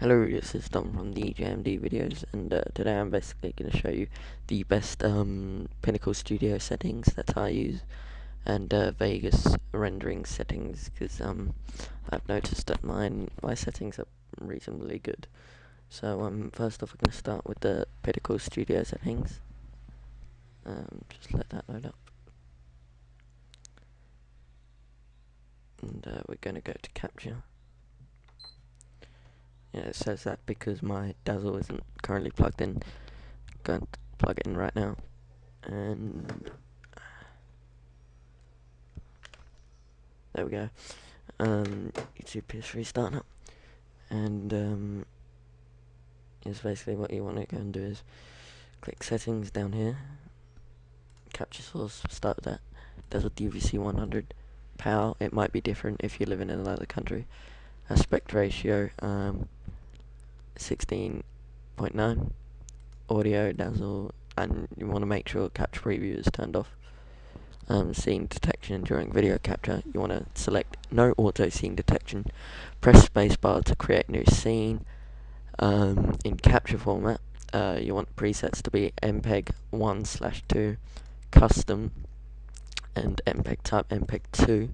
Hello, this is Dom from the JMD videos, and today I'm basically going to show you the best Pinnacle Studio settings that I use, and Vegas rendering settings, because I've noticed that my settings are reasonably good. So first off, we're going to start with the Pinnacle Studio settings. Just let that load up, and we're going to go to capture. Yeah, it says that because my Dazzle isn't currently plugged in. I'm going to plug it in right now, and there we go. YouTube PS3 starting up, and is basically what you want to go and do is click settings down here, capture source, start with that. Dazzle DVC 100, PAL, it might be different if you live in another country. Aspect ratio 16.9, audio Dazzle, and you want to make sure capture preview is turned off. Scene detection during video capture, you want to select no auto scene detection, press spacebar to create new scene. In capture format, you want presets to be MPEG 1/2, custom, and MPEG type MPEG 2,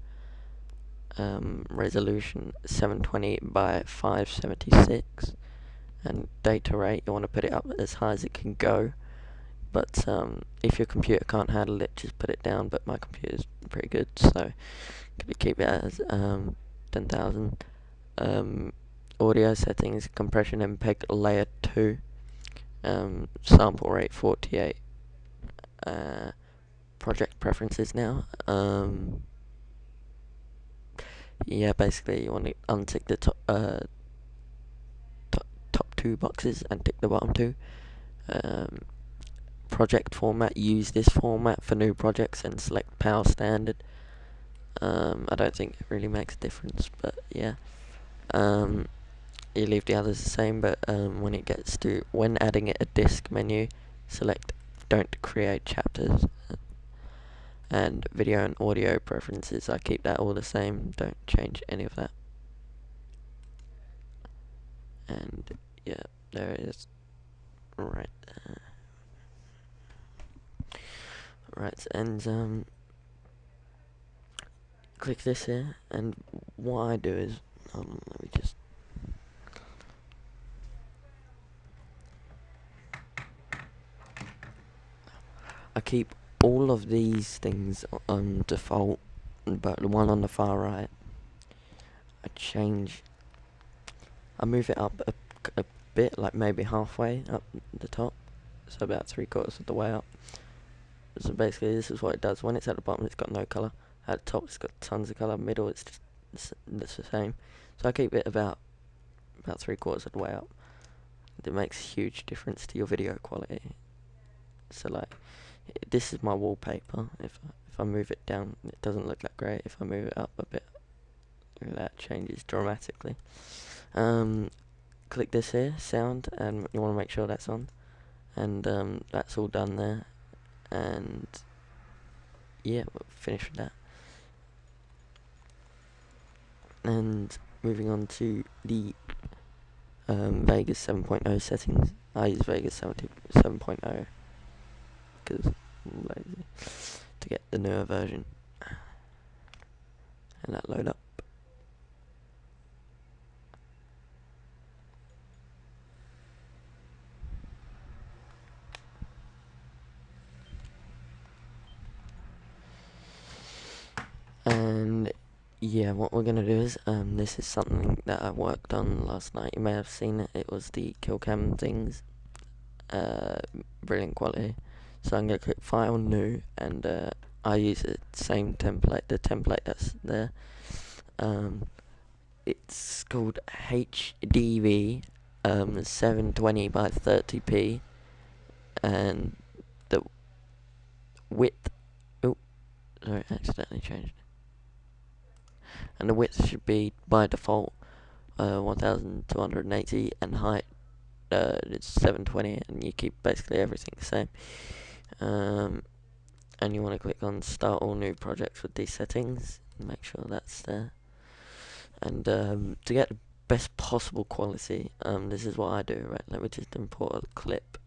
resolution 720 by 576, and data rate, you want to put it up as high as it can go. But if your computer can't handle it, just put it down. But my computer is pretty good, so could keep it as 10,000. Audio settings, compression MPEG layer 2, sample rate 48. Project preferences now. Yeah, basically you want to untick the top two boxes and tick the bottom two. Project format, use this format for new projects and select Power Standard. I don't think it really makes a difference, but yeah. You leave the others the same, but when adding it a disk menu, select don't create chapters. And video and audio preferences, I keep that all the same, don't change any of that. And yeah, there it is, right there. Right, and click this here, and what I do is, let me just, I keep all of these things on default, but the one on the far right, I move it up a bit, like maybe halfway up the top, so about 3/4 of the way up. So basically this is what it does. When it's at the bottom, it's got no colour. At the top, it's got tons of colour. Middle, it's the same. So I keep it about 3/4 of the way up. It makes a huge difference to your video quality. So like, this is my wallpaper. If I move it down, it doesn't look that great. If I move it up a bit, that changes dramatically. Click this here, sound, and you want to make sure that's on. And that's all done there. And yeah, we'll finish with that. And moving on to the Vegas 7.0 settings. I use Vegas 7.0 because I'm lazy to get the newer version. And that load up. And yeah, what we're gonna do is, this is something that I worked on last night. You may have seen it. It was the kill cam things. Brilliant quality. So I'm gonna click File, New, and I use the same template, the template that's there. It's called HDV 720 by 30p, and the width. Oh, sorry, I accidentally changed. And the width should be by default 1280, and height it's 720, and you keep basically everything the same. And you want to click on Start All New Projects with these settings, and make sure that's there. And to get best possible quality. This is what I do, right? Let me just import a clip.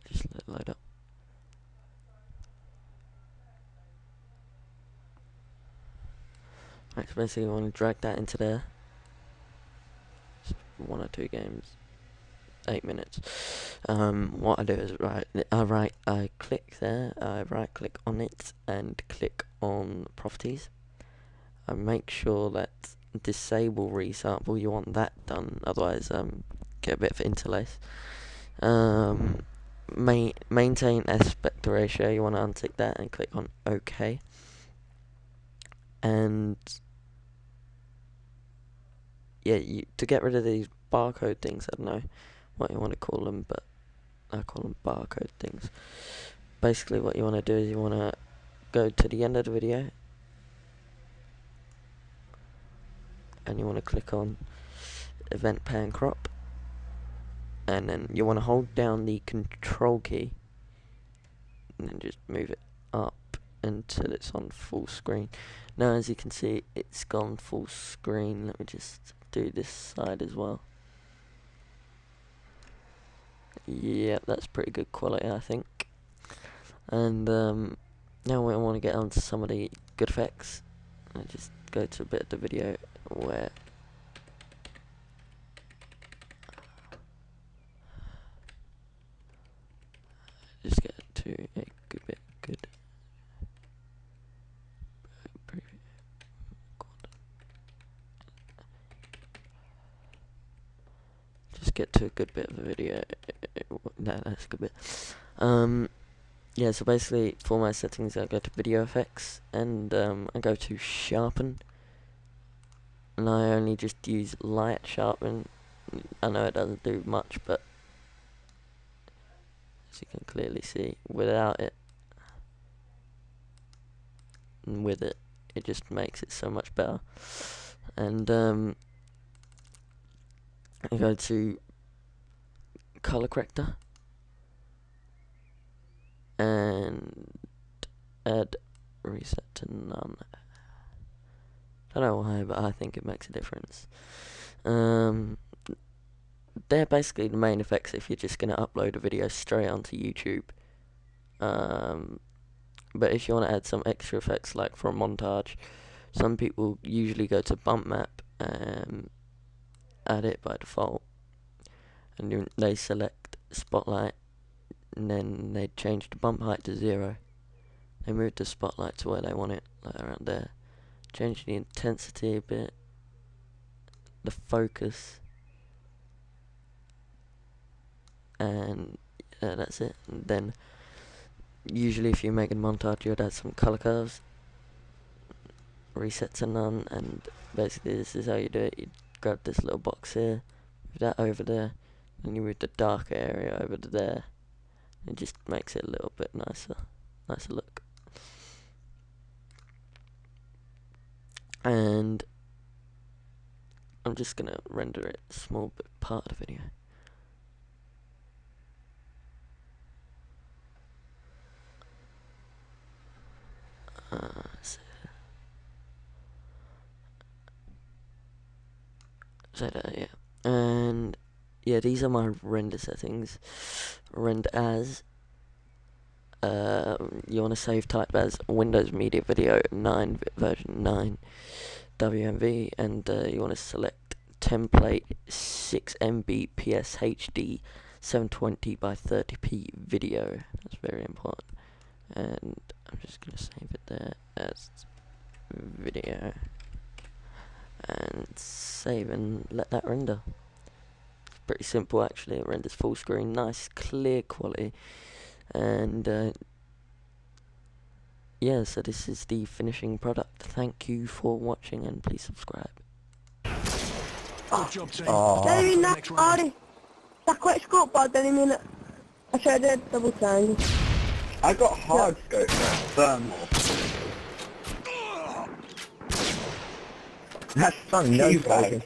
Just let it load up. Right, so basically I want to drag that into there. Just 1 or 2 games. 8 minutes. What I do is I click there, I right click on it and click on properties. I make sure that disable resample, you want that done, otherwise get a bit of interlace. Maintain aspect ratio, you want to untick that and click on OK. And yeah, to get rid of these barcode things, I don't know what you want to call them, but I call them barcode things. Basically what you want to do is you want to go to the end of the video and you want to click on event pan crop, and then you want to hold down the control key and then just move it up until it's on full screen. Now as you can see, it's gone full screen. Let me just do this side as well. Yeah, that's pretty good quality, I think. And now we want to get on to some of the good effects. I just go to a bit of the video where just get to a good bit good. Just get to a good bit of the video. That's a good bit. Yeah, so basically for my settings I go to video effects and I go to sharpen, and I only just use light sharpen. I know it doesn't do much, but as you can clearly see, without it and with it, it just makes it so much better. And I go to color corrector and add reset to none. Don't know why, but I think it makes a difference. They're basically the main effects if you're just going to upload a video straight onto YouTube. But if you want to add some extra effects, like for a montage, some people usually go to bump map and add it by default, and they select spotlight, and then they change the bump height to 0. They move the spotlight to where they want it, like around there. Change the intensity a bit, the focus, and that's it. And then usually if you're making a montage, you'd add some color curves, reset to none, and basically this is how you do it. You grab this little box here, move that over there, and you move the darker area over to there. It just makes it a little bit nicer look. And I'm just gonna render it a small bit part of the video. So that, yeah. And yeah, these are my render settings. Render as you want to save type as Windows Media Video 9 version 9 WMV, and you want to select template 6 MB PSHD 720 by 30p video. That's very important. And I'm just going to save it there as video and save and let that render. It's pretty simple actually. It renders full screen, nice clear quality. And yeah, so this is the finishing product. Thank you for watching and please subscribe. Good job, team. Dali na, pare. Takwa scope pa, dali mo na. I tried it double time. I got hard scope thermal. That's fun, no Teabag.